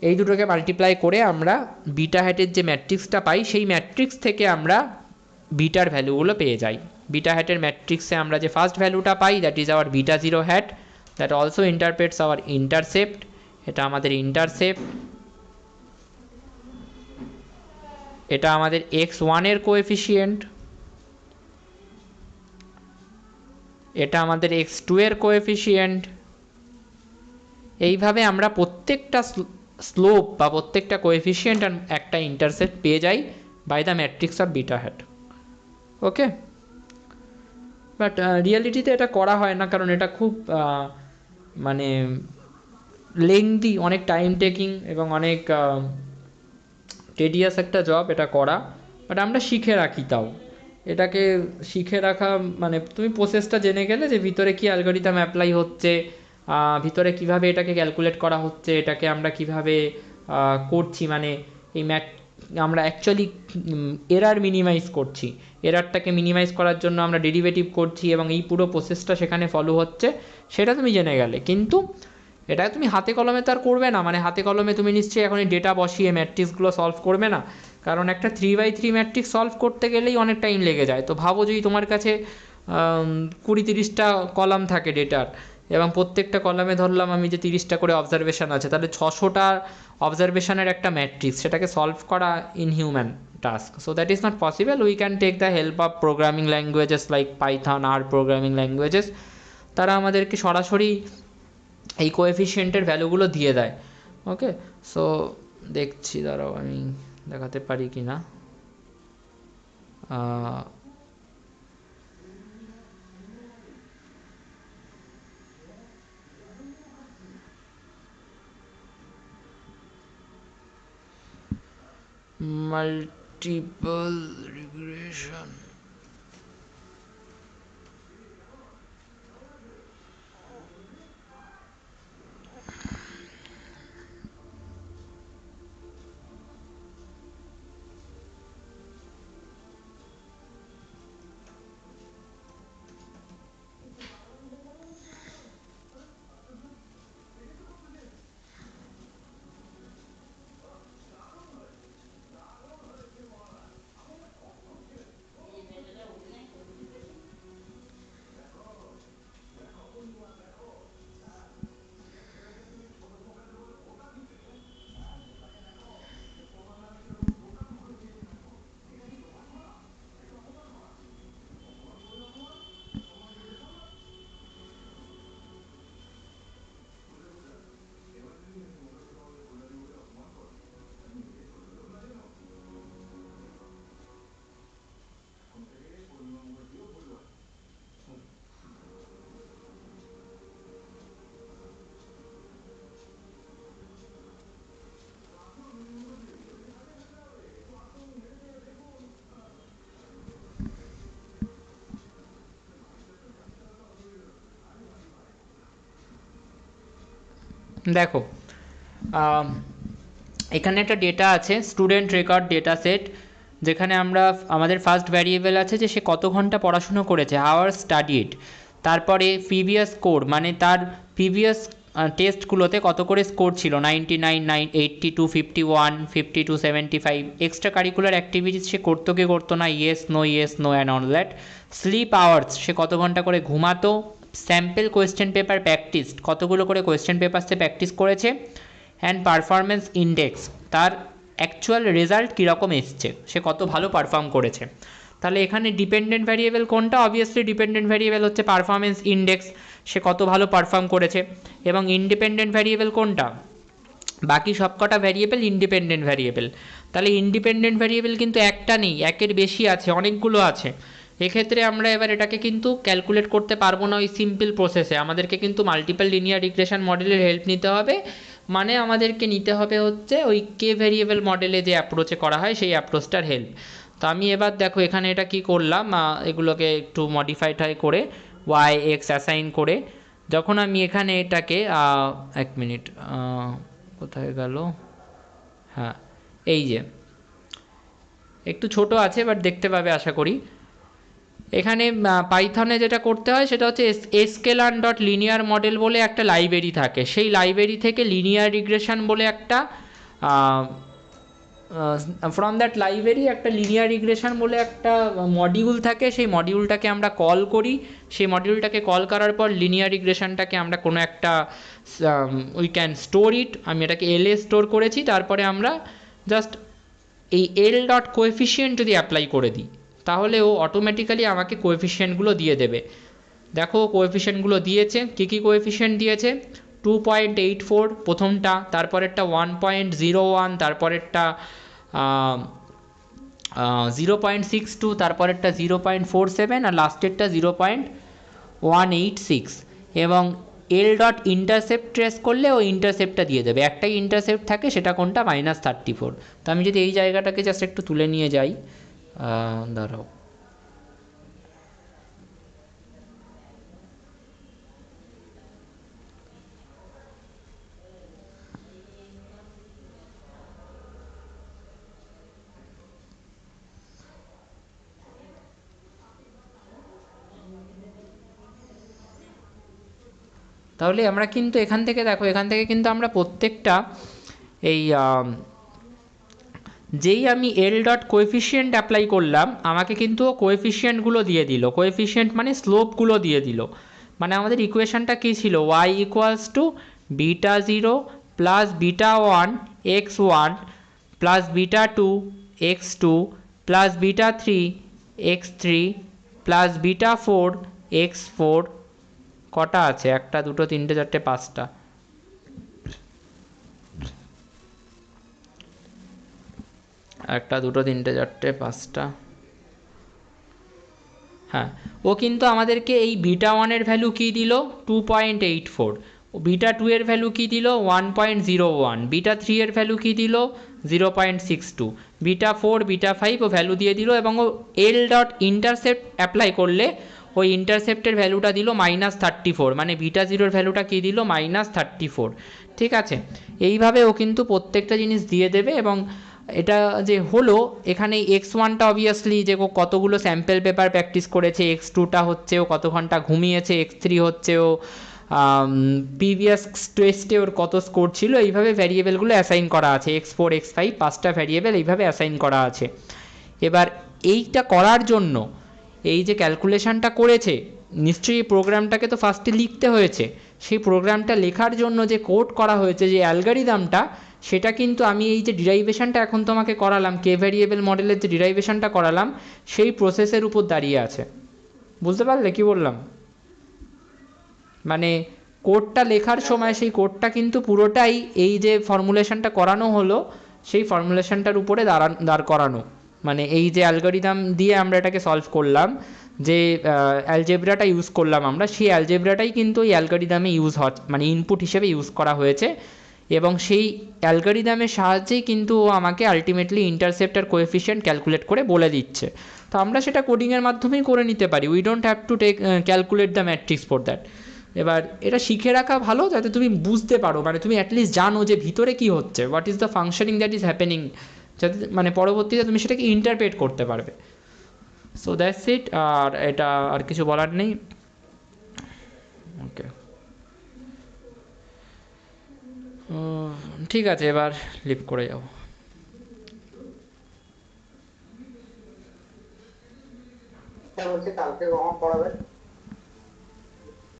এই দুটোকে মাল্টিপ্লাই করে আমরা বিটা হ্যাটের যে ম্যাট্রিক্সটা পাই সেই ম্যাট্রিক্স থেকে আমরা বিটার ভ্যালুগুলো পেয়ে যাই। বিটা হ্যাটের ম্যাট্রিক্সে আমরা যে ফার্স্ট ভ্যালুটা পাই that is our beta zero hat, that also interprets our intercept, এটা আমাদের ইন্টারসেপ্ট, এটা আমাদের এক্স ওয়ানের কোএফিসিয়েন্ট, এটা আমাদের এক্স টু এর কোএফিসিয়েন্ট। এইভাবে আমরা প্রত্যেকটা স্লোপ বা প্রত্যেকটা কোএফিসিয়েন্ট আর একটা ইন্টারসেপ্ট পেয়ে যাই by the matrix of beta hat. Okay, but রিয়ালিটিতে এটা করা হয় না, কারণ এটা খুব মানে লেংদি, অনেক টাইম টেকিং এবং অনেক টেডিয়াস একটা জব এটা করা। বাট আমরা শিখে রাখি, তাও এটাকে শিখে রাখা মানে তুমি প্রসেসটা জেনে গেলে যে ভিতরে কি অ্যালগরিদম অ্যাপ্লাই হচ্ছে, ভিতরে কিভাবে এটাকে ক্যালকুলেট করা হচ্ছে, এটাকে আমরা কিভাবে করছি, মানে এই আমরা অ্যাকচুয়ালি এরার মিনিমাইজ করছি, এরারটাকে মিনিমাইজ করার জন্য আমরা ডেরিভেটিভ করছি এবং এই পুরো প্রসেসটা সেখানে ফলো হচ্ছে, সেটা তুমি জেনে গেলে। কিন্তু এটা তুমি হাতে কলমে তো আর করবে না, মানে হাতে কলমে তুমি নিশ্চয়ই এখন এই ডেটা বসিয়ে ম্যাট্রিক্সগুলো সলভ করবে না, কারণ একটা 3x3 ম্যাট্রিক্স সলভ করতে গেলেই অনেক টাইম লেগে যায়। তো ভাবো যদি তোমার কাছে 20-30টা কলাম থাকে ডেটার, এবং প্রত্যেকটা কলামে ধরলাম আমি যে 30টা করে অবজারভেশন আছে, তাহলে 600টা অবজারভেশনের একটা ম্যাট্রিক্স, সেটাকে সলভ করা inhuman task. So that is not possible, we can take the help of programming languages like Python, আর প্রোগ্রামিং ল্যাঙ্গুয়েজেস, তারা আমাদেরকে সরাসরি এই কোএফিসিয়েন্টের ভ্যালুগুলো দিয়ে দেয়। ওকে, সো দেখছি, দাঁড়াও আমি দেখাতে পারি কি না। মাল্টিপল রিগ্রেশন, দেখো এখানে একটা ডেটা আছে, স্টুডেন্ট রেকর্ড ডেটা সেট, যেখানে আমাদের ফার্স্ট ভ্যারিয়েবল আছে যে সে কত ঘন্টা পড়াশুনো করেছে, আওয়ার্স স্টাডিড। তারপরে প্রিভিয়াস স্কোর, মানে তার প্রিভিয়াস টেস্টগুলোতে কত করে স্কোর ছিল, 99, 82, 51, 52, 75। এক্সট্রা কারিকুলার অ্যাক্টিভিটিস সে করতো কি করতো না, yes no and all that. Sleep hours, সে কত ঘন্টা করে ঘুমাতো। স্যাম্পল কোয়েশ্চেন পেপার প্র্যাকটিস, কতগুলো করে কোয়েশ্চেন পেপার সে প্র্যাকটিস করেছে। অ্যান্ড পারফরমেন্স ইন্ডেক্স, তার অ্যাকচুয়াল রেজাল্ট কীরকম এসছে, সে কত ভালো পারফর্ম করেছে। তাহলে এখানে ডিপেন্ডেন্ট ভ্যারিয়েবল কোনটা, অবভিয়াসলি ডিপেন্ডেন্ট ভ্যারিয়েবল হচ্ছে পারফরমেন্স ইন্ডেক্স, সে কত ভালো পারফর্ম করেছে। এবং ইন্ডিপেন্ডেন্ট ভ্যারিয়েবল কোনটা, বাকি সবকটা ভ্যারিয়েবল ইন্ডিপেন্ডেন্ট ভ্যারিয়েবল। তাহলে ইন্ডিপেন্ডেন্ট ভ্যারিয়েবল কিন্তু একটা নেই, একের বেশি আছে, অনেকগুলো আছে। এক্ষেত্রে আমরা এবার এটাকে কিন্তু ক্যালকুলেট করতে পারবো না ওই সিম্পল প্রসেসে, আমাদেরকে কিন্তু মাল্টিপল লিনিয়ার রিগ্রেশন মডেলের হেল্প নিতে হবে। মানে আমাদেরকে নিতে হবে হচ্ছে ওই কে ভ্যারিয়েবল মডেলে যে অ্যাপ্রোচে করা হয় সেই অ্যাপ্রোচটার হেল্প। তো আমি এবার দেখো এখানে এটা কি করলাম, এগুলোকে একটু মডিফাইড করে ওয়াই এক্স অ্যাসাইন করে, যখন আমি এখানে এটাকে এক মিনিট, কোথায় গেল, হ্যাঁ এই যে একটু ছোট আছে বাট দেখতে পাবে আশা করি। এখানে পাইথনে যেটা করতে হয় সেটা হচ্ছে স্কেলার ডট লিনিয়ার মডেল বলে একটা লাইব্রেরি থাকে, সেই লাইব্রেরি থেকে লিনিয়ার রিগ্রেশন বলে একটা ফ্রম দ্যাট লাইব্রেরি একটা লিনিয়ার রিগ্রেশন বলে একটা মডিউল থাকে, সেই মডিউলটাকে আমরা কল করি। সেই মডিউলটাকে কল করার পর লিনিয়ার রিগ্রেশনটাকে আমরা কোনো একটা উই ক্যান স্টোর ইট, আমি এটাকে এল এ স্টোর করেছি। তারপরে আমরা জাস্ট এই এল ডট কোএফিসিয়েন্ট যদি অ্যাপ্লাই করে দিই তাহলে ও অটোমেটিক্যালি আমাকে কোএফিসিয়েন্টগুলো দিয়ে দেবে। দেখো কোএফিসিয়েন্টগুলো দিয়েছে, কী কী কোএফিসিয়েন্ট দিয়েছে, 2.84 প্রথমটা, তারপরেরটা 1.01, তারপরেরটা 0.62, তারপরেরটা 0.47 আর লাস্টেরটা 0.186। এবং এল ডট ইন্টারসেপ্ট ট্রেস করলে ও ইন্টারসেপ্টটা দিয়ে দেবে, একটাই ইন্টারসেপ্ট থাকে, সেটা কোনটা, -34। তো আমি যদি এই জায়গাটাকে জাস্ট একটু তুলে নিয়ে যাই, দাঁড়াও, তাহলে আমরা কিন্তু এখান থেকে দেখো, এখান থেকে কিন্তু আমরা প্রত্যেকটা এই যেই আমি এল ডট কোএফিসিয়েন্ট অ্যাপ্লাই করলাম আমাকে কিন্তু কোএফিসিয়েন্টগুলো দিয়ে দিল, কোএফিসিয়েন্ট মানে স্লোপগুলো দিয়ে দিল। মানে আমাদের ইকুয়েশনটা কী ছিল, Y equals to beta 0 plus beta 1 x1 plus beta 2 x2 plus beta 3 x3 plus beta 4 x4। কটা আছে, একটা দুটো তিনটে চারটে পাঁচটা, একটা দুটো তিনটে চারটে পাঁচটা, হ্যাঁ। ও কিন্তু আমাদেরকে এই বিটা 1-এর ভ্যালু কী দিল, 2.84, বিটা 2 এর ভ্যালু কী দিল, 1.01, বিটা 3 এর ভ্যালু কী দিল, 0.62, বিটা 4 বিটা 5 ও ভ্যালু দিয়ে দিল। এবং ও এল ডট ইন্টারসেপ্ট অ্যাপ্লাই করলে ওই ইন্টারসেপ্টের ভ্যালুটা দিল -34, মানে বিটা 0-এর ভ্যালুটা কী দিল, -34। ঠিক আছে, এইভাবে ও কিন্তু প্রত্যেকটা জিনিস দিয়ে দেবে। এবং এটা যে হলো এখানে x1টা অবভিয়াসলি যে ও কতগুলো স্যাম্পল পেপার প্র্যাকটিস করেছে, x2টা হচ্ছে ও কত ঘন্টা ঘুমিয়েছে, x3 হচ্ছে ও প্রিভিয়াস টেস্টে ওর কত স্কোর ছিল। এইভাবে ভ্যারিয়েবলগুলো অ্যাসাইন করা আছে, x4 x5 পাঁচটা ভ্যারিয়েবল এইভাবে অ্যাসাইন করা আছে। এবার এইটা করার জন্য এই যে ক্যালকুলেশনটা করেছে নিশ্চয়ই এই প্রোগ্রামটাকে তো ফার্স্টে লিখতে হয়েছে, সেই প্রোগ্রামটা লেখার জন্য যে কোড করা হয়েছে যে অ্যালগরিদমটা, সেটা কিন্তু আমি এই যে ডিরাইভেশনটা এখন তোমাকে করালাম, কে ভ্যারিয়েবল মডেলের যে ডিরাইভেশনটা করালাম সেই প্রসেসের উপর দাঁড়িয়ে আছে। বুঝতে পারলে কি বললাম, মানে কোডটা লেখার সময় সেই কোডটা কিন্তু পুরোটাই এই যে ফর্মুলেশনটা করানো হলো সেই ফর্মুলেশনটার উপরে দাঁড় করানো। মানে এই যে অ্যালগরিদম দিয়ে আমরা এটাকে সলভ করলাম, যে অ্যালজেব্রাটা ইউজ করলাম আমরা, সেই অ্যালজেব্রাটাই কিন্তু এই অ্যালগরিদমে মানে ইনপুট হিসেবে ইউজ করা হয়েছে। এবং সেই অ্যালগরিদমের সাহায্যেই কিন্তু ও আমাকে আলটিমেটলি ইন্টারসেপ্ট আর কোএফিসিয়েন্ট ক্যালকুলেট করে বলে দিচ্ছে। তো আমরা সেটা কোডিংয়ের মাধ্যমেই করে নিতে পারি, we don't have to calculate the matrix for that. এবার এটা শিখে রাখা ভালো যাতে তুমি বুঝতে পারো, মানে তুমি অ্যাটলিস্ট জানো যে ভিতরে কি হচ্ছে, what is the functioning that is happening, যাতে মানে পরবর্তীতে তুমি সেটাকে ইন্টারপ্রেট করতে পারবে। সো দ্যাটস ইট, আর এটা আর কিছু বলার নেই। ওকে, ঠিক আছে, এবার লিভ করে যাবো। বলছি কালকে কখন পড়াবে?